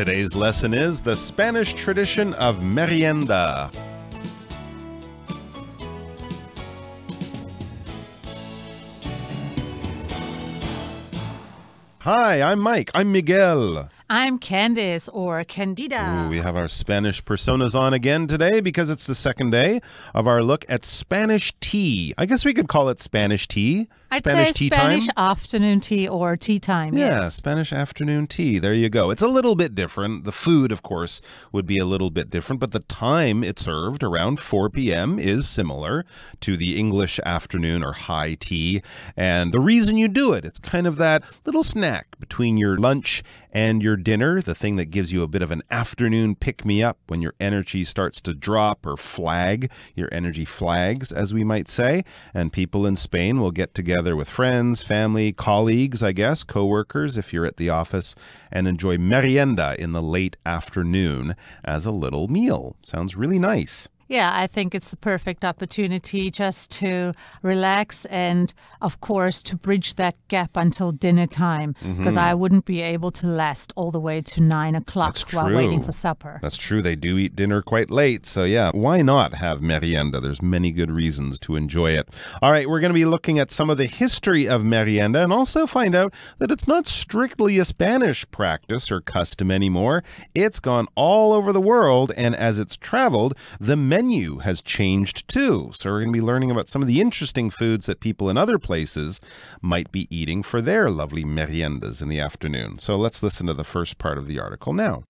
Today's lesson is the Spanish tradition of merienda. Hi, I'm Mike. I'm Miguel. I'm Candice, or Candida. Ooh, we have our Spanish personas on again today because it's the second day of our look at Spanish tea. I guess we could call it Spanish tea. I'd Spanish say tea Spanish time? afternoon tea or tea time, Yeah, yes. Spanish afternoon tea. There you go. It's a little bit different. The food, of course, would be a little bit different, but the time it's served, around 4 p.m., is similar to the English afternoon or high tea. And the reason you do it, it's kind of that little snack between your lunch and your dinner, the thing that gives you a bit of an afternoon pick-me-up when your energy starts to drop or flag. Your energy flags, as we might say. And people in Spain will get together with friends, family, colleagues, I guess, co-workers if you're at the office, and enjoy merienda in the late afternoon as a little meal. Sounds really nice. Yeah, I think it's the perfect opportunity just to relax and, of course, to bridge that gap until dinner time, because I wouldn't be able to last all the way to 9 o'clock while waiting for supper. That's true. They do eat dinner quite late. So, yeah, why not have merienda? There's many good reasons to enjoy it. All right, we're going to be looking at some of the history of merienda and also find out that it's not strictly a Spanish practice or custom anymore. It's gone all over the world, and as it's traveled, the menu has changed too. So we're going to be learning about some of the interesting foods that people in other places might be eating for their lovely meriendas in the afternoon. So let's listen to the first part of the article now.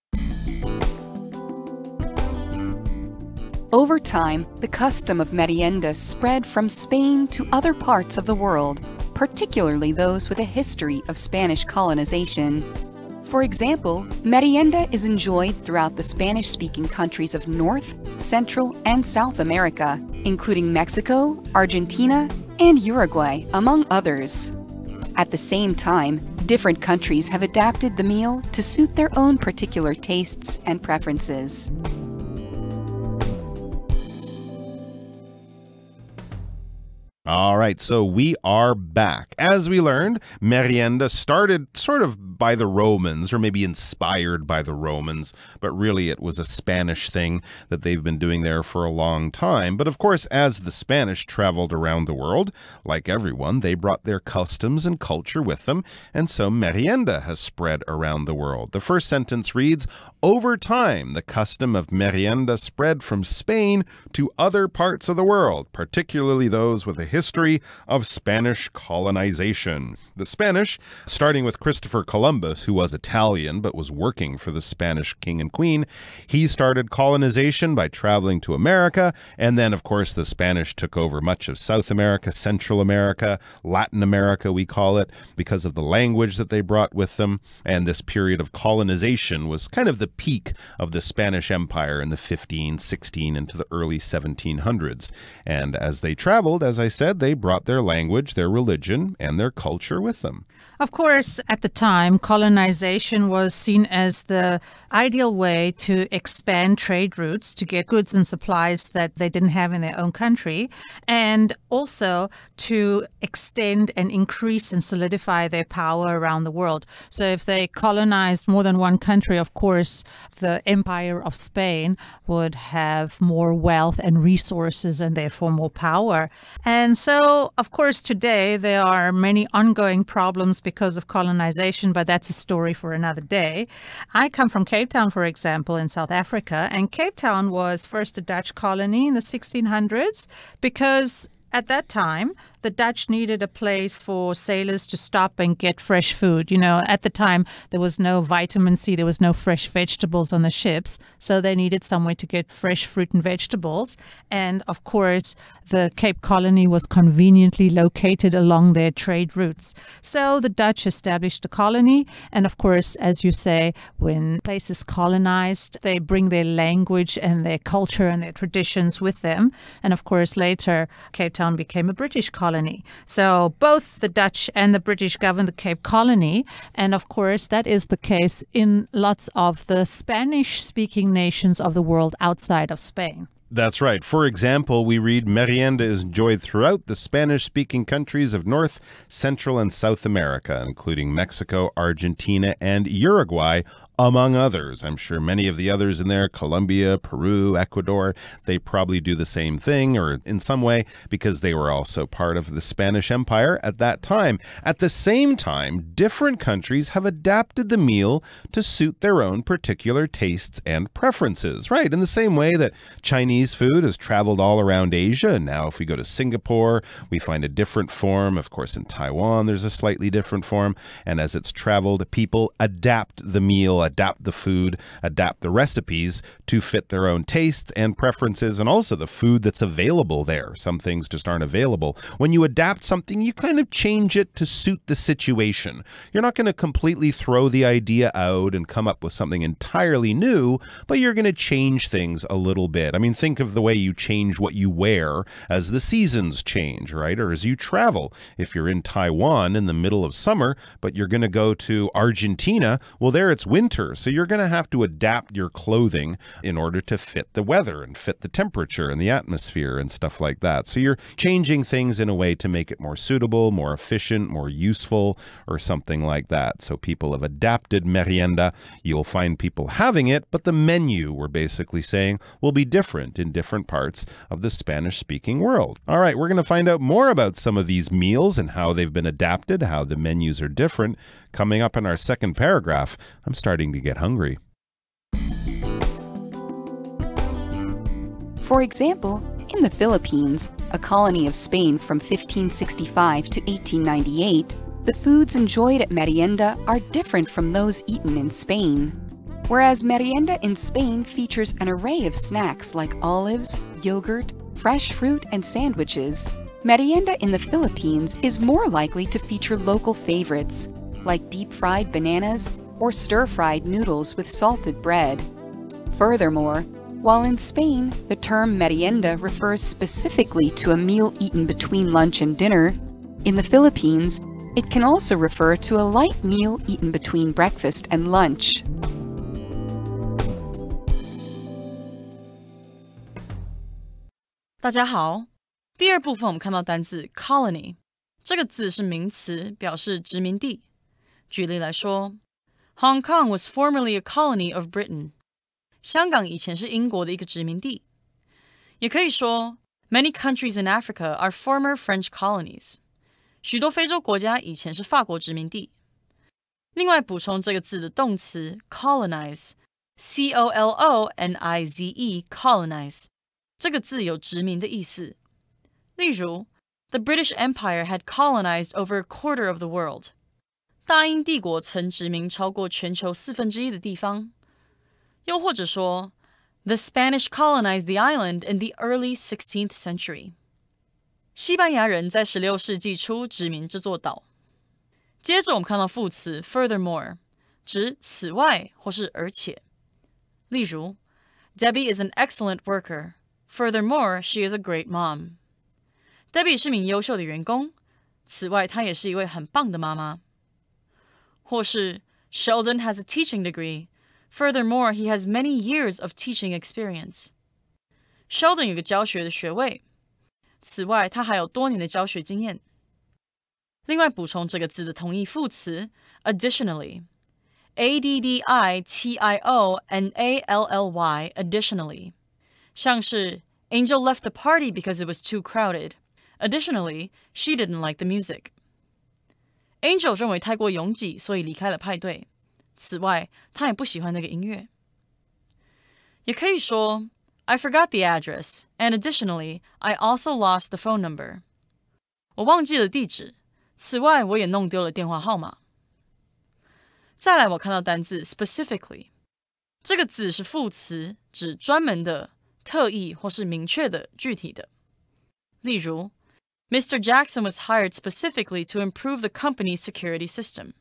Over time, the custom of merienda spread from Spain to other parts of the world, particularly those with a history of Spanish colonization. For example, merienda is enjoyed throughout the Spanish-speaking countries of North, Central, and South America, including Mexico, Argentina, and Uruguay, among others. At the same time, different countries have adapted the meal to suit their own particular tastes and preferences. All right, so we are back. As we learned, merienda started sort of by the Romans, or maybe inspired by the Romans, but really it was a Spanish thing that they've been doing there for a long time. But of course, as the Spanish traveled around the world, like everyone, they brought their customs and culture with them, and so merienda has spread around the world. The first sentence reads, "Over time, the custom of merienda spread from Spain to other parts of the world, particularly those with a history of Spanish colonization." The Spanish, starting with Christopher Columbus, who was Italian but was working for the Spanish king and queen, he started colonization by traveling to America, and then, of course, the Spanish took over much of South America, Central America, Latin America, we call it, because of the language that they brought with them, and this period of colonization was kind of the peak of the Spanish Empire in the 15, 16, into the early 1700s. And as they traveled, as I said, they brought their language, their religion, and their culture with them. Of course, at the time, colonization was seen as the ideal way to expand trade routes to get goods and supplies that they didn't have in their own country, and also to extend and increase and solidify their power around the world. So if they colonized more than one country, of course, the Empire of Spain would have more wealth and resources and therefore more power. And so, of course, today there are many ongoing problems because of colonization, but that's a story for another day. I come from Cape Town, for example, in South Africa, and Cape Town was first a Dutch colony in the 1600s because at that time, the Dutch needed a place for sailors to stop and get fresh food. You know, at the time, there was no vitamin C, there was no fresh vegetables on the ships, so they needed somewhere to get fresh fruit and vegetables. And, of course, the Cape Colony was conveniently located along their trade routes. So the Dutch established a colony, and, of course, as you say, when places colonized, they bring their language and their culture and their traditions with them. And, of course, later, Cape Town became a British colony. So both the Dutch and the British governed the Cape Colony. And of course, that is the case in lots of the Spanish-speaking nations of the world outside of Spain. That's right. For example, we read merienda is enjoyed throughout the Spanish-speaking countries of North, Central, and South America, including Mexico, Argentina, and Uruguay, among others. I'm sure many of the others in there, Colombia, Peru, Ecuador, they probably do the same thing or in some way because they were also part of the Spanish Empire at that time. At the same time, different countries have adapted the meal to suit their own particular tastes and preferences, right? In the same way that Chinese food has traveled all around Asia, and now if we go to Singapore, we find a different form. Of course, in Taiwan, there's a slightly different form. And as it's traveled, people adapt the meal, adapt the food, adapt the recipes to fit their own tastes and preferences, and also the food that's available there. Some things just aren't available. When you adapt something, you kind of change it to suit the situation. You're not going to completely throw the idea out and come up with something entirely new, but you're going to change things a little bit. I mean, think of the way you change what you wear as the seasons change, right? Or as you travel. If you're in Taiwan in the middle of summer, but you're going to go to Argentina, well, there it's winter. So you're going to have to adapt your clothing in order to fit the weather and fit the temperature and the atmosphere and stuff like that. So you're changing things in a way to make it more suitable, more efficient, more useful, or something like that. So people have adapted merienda. You'll find people having it, but the menu, we're basically saying, will be different in different parts of the Spanish-speaking world. All right, we're going to find out more about some of these meals and how they've been adapted, how the menus are different. Coming up in our second paragraph, I'm starting to get hungry. For example, in the Philippines, a colony of Spain from 1565 to 1898, the foods enjoyed at merienda are different from those eaten in Spain. Whereas merienda in Spain features an array of snacks like olives, yogurt, fresh fruit, and sandwiches, merienda in the Philippines is more likely to feature local favorites like deep-fried bananas or stir-fried noodles with salted bread. Furthermore, while in Spain, the term merienda refers specifically to a meal eaten between lunch and dinner, in the Philippines, it can also refer to a light meal eaten between breakfast and lunch. 大家好，第二部分我们看到单字 colony， 这个字是名词，表示殖民地。举例来说 ，Hong Kong was formerly a colony of Britain。香港以前是英国的一个殖民地。也可以说 ，Many countries in Africa are former French colonies。许多非洲国家以前是法国殖民地。另外补充这个字的动词 colonize，C-O-L-O-N-I-Z-E colonize。这个字有殖民的意思。例如 ，The British Empire had colonized over a quarter of the world。大英帝国曾殖民超过全球1/4的地方。又或者说 ，The Spanish colonized the island in the early 16th century。西班牙人在16世纪初殖民这座岛。接着我们看到副词 furthermore， 指此外或是而且。例如 ，Debbie is an excellent worker。Furthermore, she is a great mom. Debbie 是名优秀的员工，此外，她也是一位很棒的妈妈。或是 Sheldon has a teaching degree. Furthermore, he has many years of teaching experience. Sheldon 有个教学的学位，此外，他还有多年的教学经验。另外补充这个字的同义副词 additionally, A-D-D-I-T-I-O-N-A-L-L-Y, additionally。像是 Angel left the party because it was too crowded. Additionally, she didn't like the music. Angel 认为太过拥挤，所以离开了派对。此外，她也不喜欢那个音乐。也可以说 I forgot the address, and additionally, I also lost the phone number. 我忘记了地址，此外，我也弄丢了电话号码。再来，我看到单字 specifically， 这个字是副词，指专门的、特意或是明确的、具体的。例如 Mr. Jackson was hired specifically to improve the company's security system.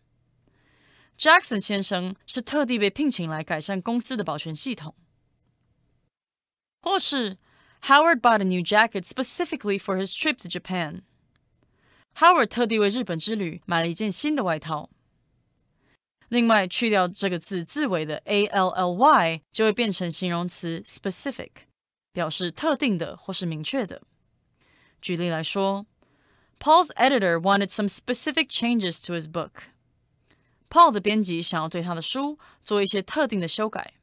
Jackson 先生是特地被聘请来改善公司的保全系统。或是 Howard bought a new jacket specifically for his trip to Japan. Howard 特地为日本之旅买了一件新的外套。另外，去掉这个字字尾的 A-L-L-Y， 就会变成形容词 specific， 表示特定的或是明确的。举例来说 ，Paul's editor wanted some specific changes to his book. Paul 的编辑想要对他的书做一些特定的修改。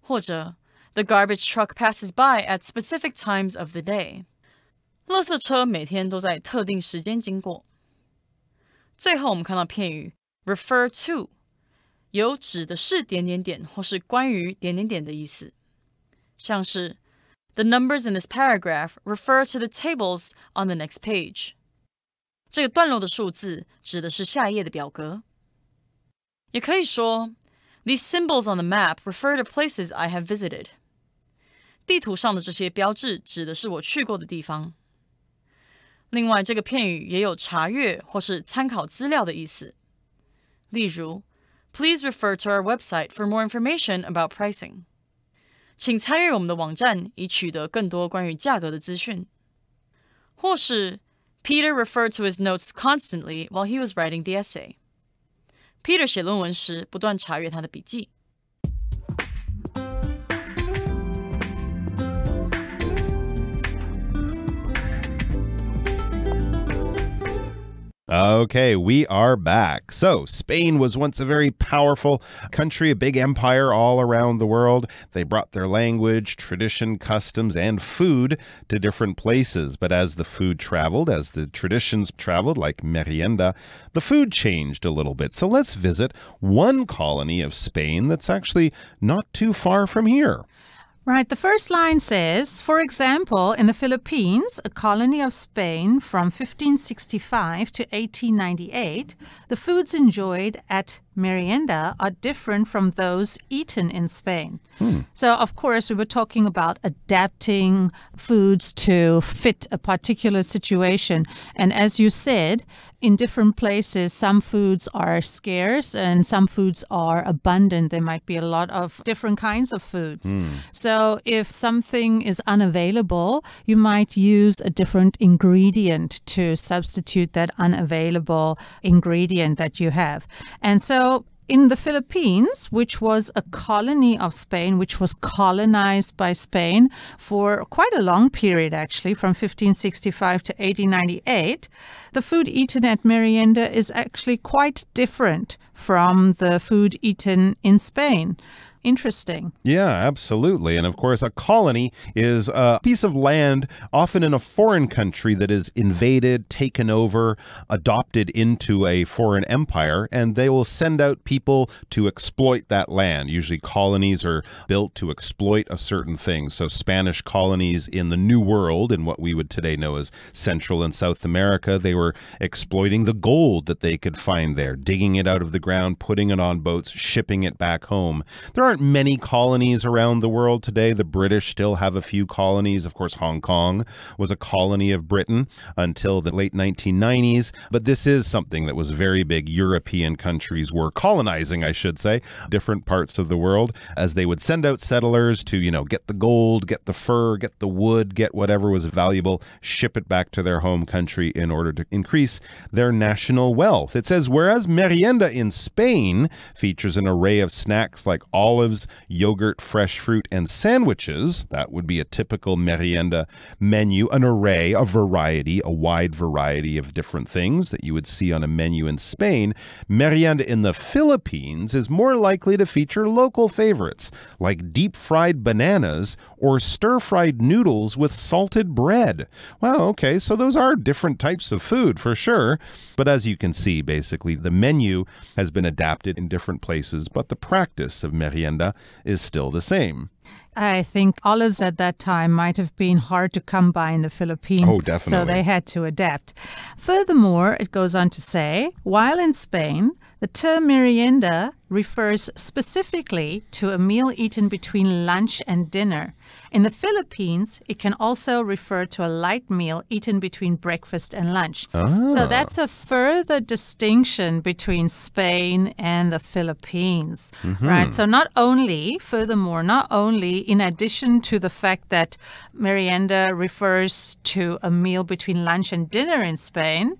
或者 The garbage truck passes by at specific times of the day. 垃圾车每天都在特定时间经过。最后我们看到片语 refer to， 有指的是点点点或是关于点点点的意思，像是 The numbers in this paragraph refer to the tables on the next page. 这个段落的数字指的是下一页的表格。也可以说 These symbols on the map refer to places I have visited. 地图上的这些标志指的是我去过的地方。另外，这个片语也有查阅或是参考资料的意思。例如 Please refer to our website for more information about pricing. 请参阅我们的网站以取得更多关于价格的资讯。或是 Peter referred to his notes constantly while he was writing the essay. Peter 写论文时不断查阅他的笔记。Okay, we are back. So, Spain was once a very powerful country, a big empire all around the world. They brought their language, tradition, customs, and food to different places. But as the food traveled, as the traditions traveled, like merienda, the food changed a little bit. So let's visit one colony of Spain that's actually not too far from here. Right, the first line says, for example, in the Philippines, a colony of Spain from 1565 to 1898, the foods enjoyed at merienda are different from those eaten in Spain. So, of course, we were talking about adapting foods to fit a particular situation. And as you said, in different places, some foods are scarce and some foods are abundant. There might be a lot of different kinds of foods. So if something is unavailable, you might use a different ingredient to substitute that unavailable ingredient that you have. And so in the Philippines, which was a colony of Spain, which was colonized by Spain for quite a long period, actually, from 1565 to 1898, the food eaten at merienda is actually quite different from the food eaten in Spain. Interesting. Yeah, absolutely. And of course, a colony is a piece of land, often in a foreign country, that is invaded, taken over, adopted into a foreign empire, and they will send out people to exploit that land. Usually colonies are built to exploit a certain thing. So Spanish colonies in the New World, in what we would today know as Central and South America, they were exploiting the gold that they could find there, digging it out of the ground, putting it on boats, shipping it back home. There aren't many colonies around the world today. The British still have a few colonies. Of course, Hong Kong was a colony of Britain until the late 1990s. But this is something that was very big. European countries were colonizing, I should say, different parts of the world as they would send out settlers to, get the gold, get the fur, get the wood, get whatever was valuable, ship it back to their home country in order to increase their national wealth. It says, whereas merienda in Spain features an array of snacks like olives, yogurt, fresh fruit, and sandwiches. That would be a typical merienda menu, an array, a variety, a wide variety of different things that you would see on a menu in Spain. Merienda in the Philippines is more likely to feature local favorites like deep-fried bananas or stir-fried noodles with salted bread. Wow, okay, so those are different types of food for sure. But as you can see, basically, the menu has been adapted in different places, but the practice of merienda is still the same. I think olives at that time might have been hard to come by in the Philippines. Oh, definitely. So they had to adapt. Furthermore, it goes on to say, while in Spain, the term merienda refers specifically to a meal eaten between lunch and dinner. In the Philippines, it can also refer to a light meal eaten between breakfast and lunch. So that's a further distinction between Spain and the Philippines, right? So not only in addition to the fact that merienda refers to a meal between lunch and dinner in Spain,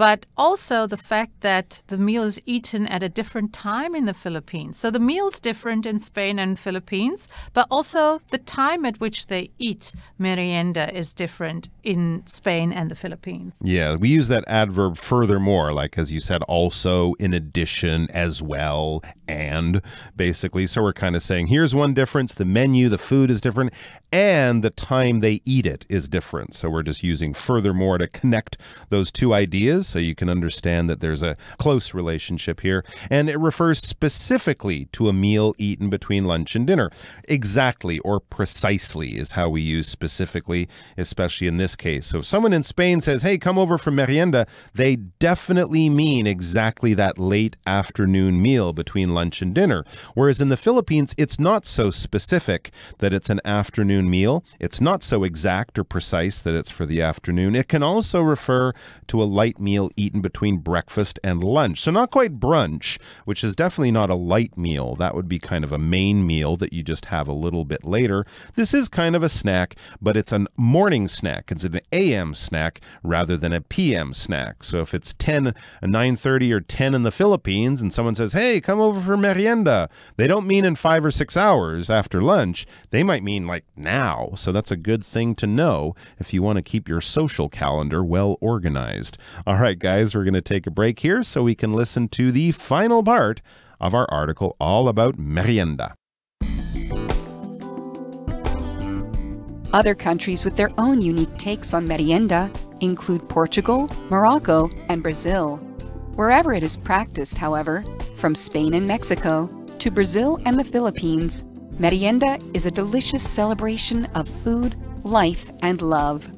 but also the fact that the meal is eaten at a different time in the Philippines. So the meal's different in Spain and Philippines, but also the time at which they eat merienda is different in Spain and the Philippines. Yeah, we use that adverb furthermore, like as you said, also, in addition, as well, and basically. So we're kind of saying, here's one difference. The menu, the food is different, and the time they eat it is different. So we're just using furthermore to connect those two ideas so you can understand that there's a close relationship here. And it refers specifically to a meal eaten between lunch and dinner. Exactly or precisely is how we use specifically, especially in this case. So if someone in Spain says, hey, come over for merienda, they definitely mean exactly that late afternoon meal between lunch and dinner. Whereas in the Philippines, it's not so specific that it's an afternoon meal. It's not so exact or precise that it's for the afternoon. It can also refer to a light meal eaten between breakfast and lunch. So not quite brunch, which is definitely not a light meal. That would be kind of a main meal that you just have a little bit later. This is kind of a snack, but it's a morning snack. It's an AM snack rather than a PM snack. So if it's 9:30 or 10 in the Philippines and someone says, hey, come over for merienda, they don't mean in 5 or 6 hours after lunch. They might mean like now. So that's a good thing to know if you want to keep your social calendar well organized. All right, guys, we're going to take a break here so we can listen to the final part of our article all about merienda. Other countries with their own unique takes on merienda include Portugal, Morocco, and Brazil. Wherever it is practiced, however, from Spain and Mexico to Brazil and the Philippines, merienda is a delicious celebration of food, life, and love.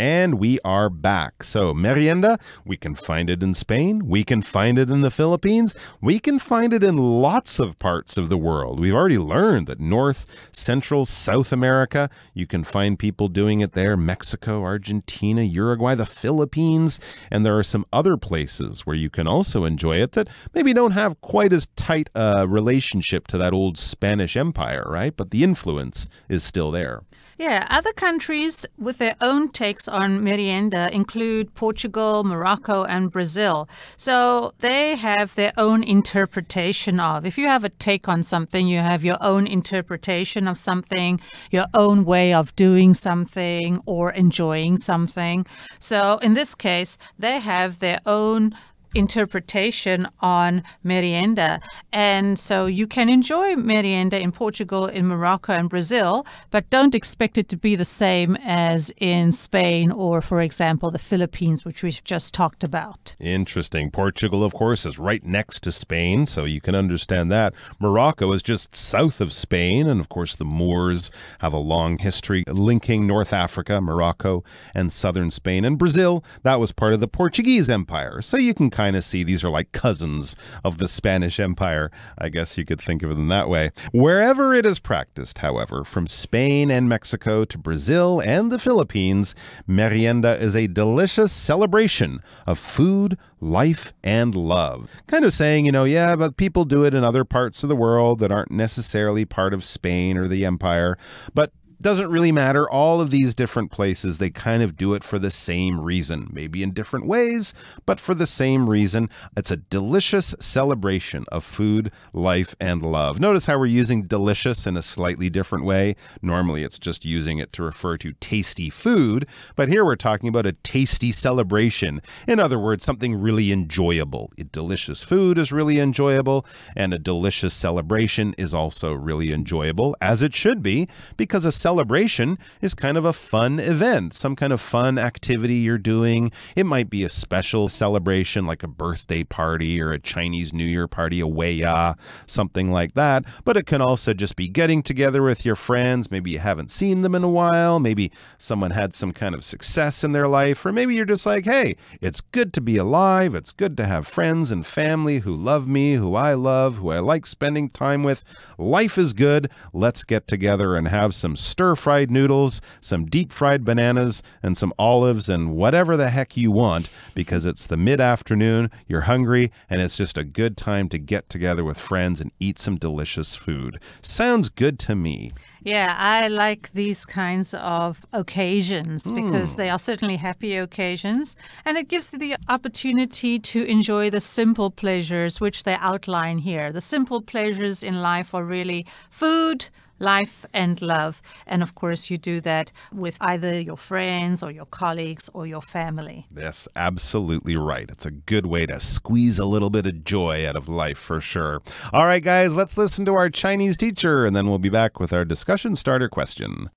And we are back. So merienda, we can find it in Spain. We can find it in the Philippines. We can find it in lots of parts of the world. We've already learned that North, Central, South America, you can find people doing it there. Mexico, Argentina, Uruguay, the Philippines. And there are some other places where you can also enjoy it that maybe don't have quite as tight a relationship to that old Spanish Empire, right? But the influence is still there. Yeah, other countries with their own takes on merienda include Portugal, Morocco, and Brazil. So they have their own interpretation of. If you have a take on something, you have your own interpretation of something, your own way of doing something or enjoying something. So in this case, they have their own interpretation on merienda. And so you can enjoy merienda in Portugal, in Morocco, and Brazil, but don't expect it to be the same as in Spain or, for example, the Philippines, which we've just talked about. Interesting. Portugal, of course, is right next to Spain, so you can understand that. Morocco is just south of Spain, and of course the Moors have a long history linking North Africa, Morocco, and southern Spain. And Brazil, that was part of the Portuguese Empire. So you can kind of see these are like cousins of the Spanish Empire. I guess you could think of them that way. Wherever it is practiced, however, from Spain and Mexico to Brazil and the Philippines, merienda is a delicious celebration of food, life, and love. Kind of saying, yeah, but people do it in other parts of the world that aren't necessarily part of Spain or the empire, but doesn't really matter. All of these different places, they kind of do it for the same reason, maybe in different ways, but for the same reason. It's a delicious celebration of food, life, and love. Notice how we're using delicious in a slightly different way. Normally, it's just using it to refer to tasty food, but here we're talking about a tasty celebration. In other words, something really enjoyable. A delicious food is really enjoyable, and a delicious celebration is also really enjoyable, as it should be, because a celebration is kind of a fun event, some kind of fun activity you're doing. It might be a special celebration like a birthday party or a Chinese New Year party, a weya, something like that. But it can also just be getting together with your friends. Maybe you haven't seen them in a while. Maybe someone had some kind of success in their life. Or maybe you're just like, hey, it's good to be alive. It's good to have friends and family who love me, who I love, who I like spending time with. Life is good. Let's get together and have some stir-fried noodles, some deep-fried bananas, and some olives and whatever the heck you want because it's the mid-afternoon, you're hungry, and it's just a good time to get together with friends and eat some delicious food. Sounds good to me. Yeah, I like these kinds of occasions because they are certainly happy occasions, and it gives you the opportunity to enjoy the simple pleasures which they outline here. The simple pleasures in life are really food, life, and love. And of course, you do that with either your friends or your colleagues or your family. Yes, absolutely right. It's a good way to squeeze a little bit of joy out of life for sure. All right, guys, let's listen to our Chinese teacher, and then we'll be back with our discussion starter question.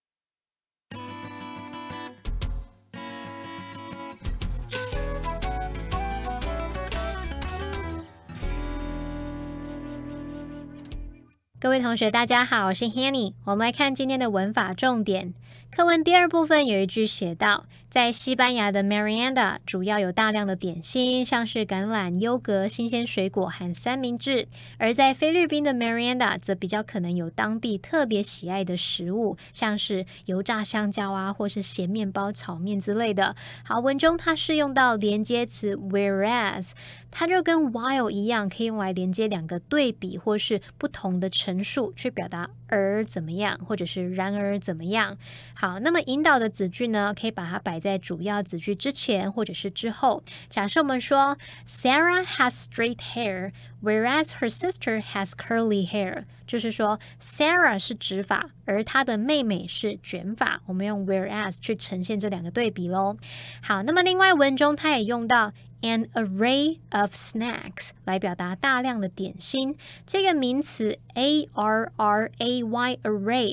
各位同学大家好，我是 Hanny。 我们来看今天的文法重点。课文第二部分有一句写到，在西班牙的 Merienda 主要有大量的点心，像是橄榄、优格、新鲜水果和三明治；而在菲律宾的 Merienda 则比较可能有当地特别喜爱的食物，像是油炸香蕉啊，或是咸面包、炒面之类的。好，文中它是用到连接词 whereas， 它就跟 while 一样，可以用来连接两个对比或是不同的陈述，去表达而怎么样，或者是然而怎么样。好，那么引导的子句呢，可以把它摆在主要子句之前或者是之后。假设我们说 Sarah has straight hair whereas her sister has curly hair， 就是说 Sarah 是直发，而她的妹妹是卷发。我们用 whereas 去呈现这两个对比咯。好，那么另外文中它也用到an array of snacks 来表达大量的点心。这个名词 array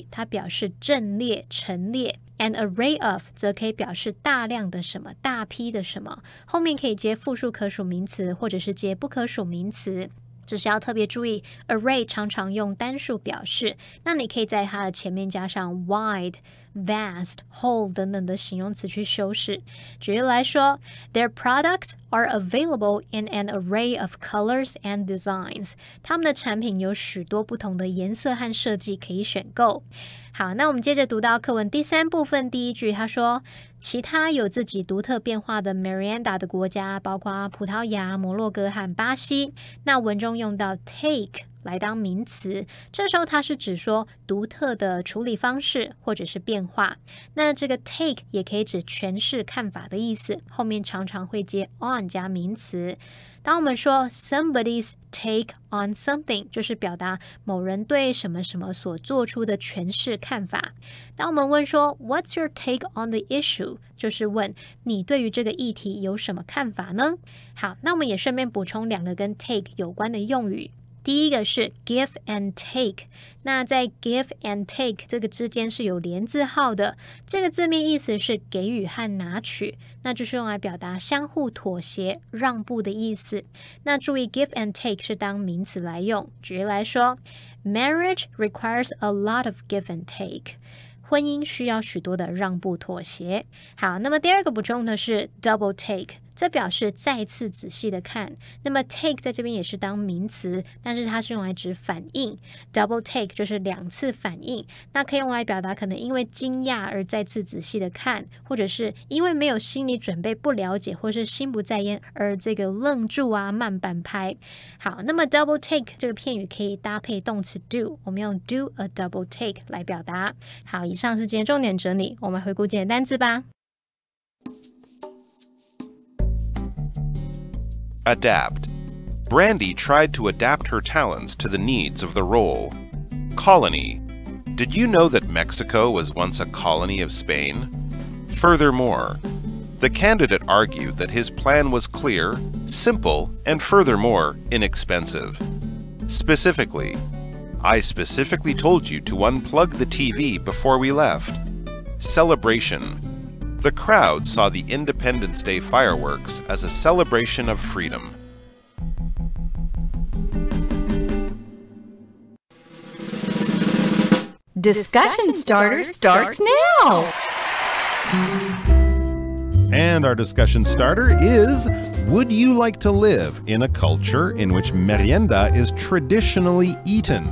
它表示阵列、陈列。An array of 则可以表示大量的什么、大批的什么，后面可以接复数可数名词或者是接不可数名词。只是要特别注意 array 常常用单数表示，那你可以在它的前面加上 wide、vast、whole 等等的形容词去修饰。举例来说 Their products are available in an array of colors and designs。 他们的产品有许多不同的颜色和设计可以选购。好，那我们接着读到课文第三部分第一句，他说其他有自己独特变化的 Merienda 的国家包括葡萄牙、摩洛哥和巴西。那文中用到 take 来当名词，这时候它是指说独特的处理方式或者是变化。那这个 take 也可以指诠释看法的意思，后面常常会接 on 加名词。当我们说 somebody's take on something， 就是表达某人对什么什么所做出的诠释看法。当我们问说 What's your take on the issue， 就是问你对于这个议题有什么看法呢？好，那我们也顺便补充两个跟 take 有关的用语。第一个是 give and take， 那在 give and take 这个之间是有连字号的，这个字面意思是给予和拿取，那就是用来表达相互妥协、让步的意思。那注意 give and take 是当名词来用，举例来说 Marriage requires a lot of give and take，婚姻需要许多的让步妥协。好，那么第二个补充的是 double take， 这表示再次仔细的看。那么 take 在这边也是当名词，但是它是用来指反应。double take 就是两次反应，那可以用来表达可能因为惊讶而再次仔细的看，或者是因为没有心理准备、不了解或是心不在焉而这个愣住啊、慢半拍。好，那么 double take 这个片语可以搭配动词 do， 我们用 do a double take 来表达。好，以上是今天重点整理，我们回顾今天的单字吧。Adapt. Brandy tried to adapt her talents to the needs of the role. Colony. Did you know that Mexico was once a colony of Spain? Furthermore, the candidate argued that his plan was clear, simple, and furthermore, inexpensive. Specifically, I specifically told you to unplug the TV before we left. Celebration. The crowd saw the Independence Day fireworks as a celebration of freedom. Discussion starter starts now! And our discussion starter is, would you like to live in a culture in which merienda is traditionally eaten?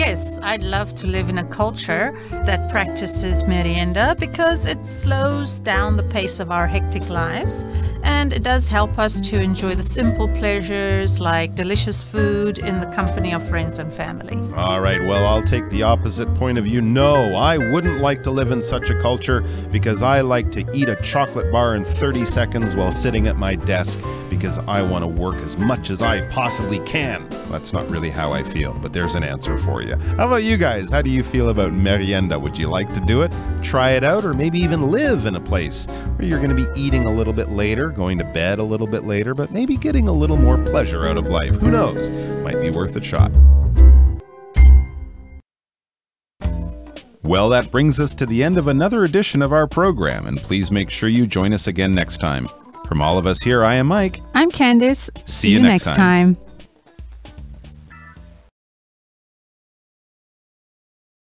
Yes, I'd love to live in a culture that practices merienda because it slows down the pace of our hectic lives and it does help us to enjoy the simple pleasures like delicious food in the company of friends and family. All right, well, I'll take the opposite point of view. No, I wouldn't like to live in such a culture because I like to eat a chocolate bar in 30 seconds while sitting at my desk because I want to work as much as I possibly can. That's not really how I feel, but there's an answer for you. How about you guys? How do you feel about merienda? Would you like to do it? Try it out, or maybe even live in a place where you're going to be eating a little bit later, going to bed a little bit later, but maybe getting a little more pleasure out of life. Who knows? Might be worth a shot. Well, that brings us to the end of another edition of our program, and please make sure you join us again next time. From all of us here, I am Mike. I'm Candice. See you next time.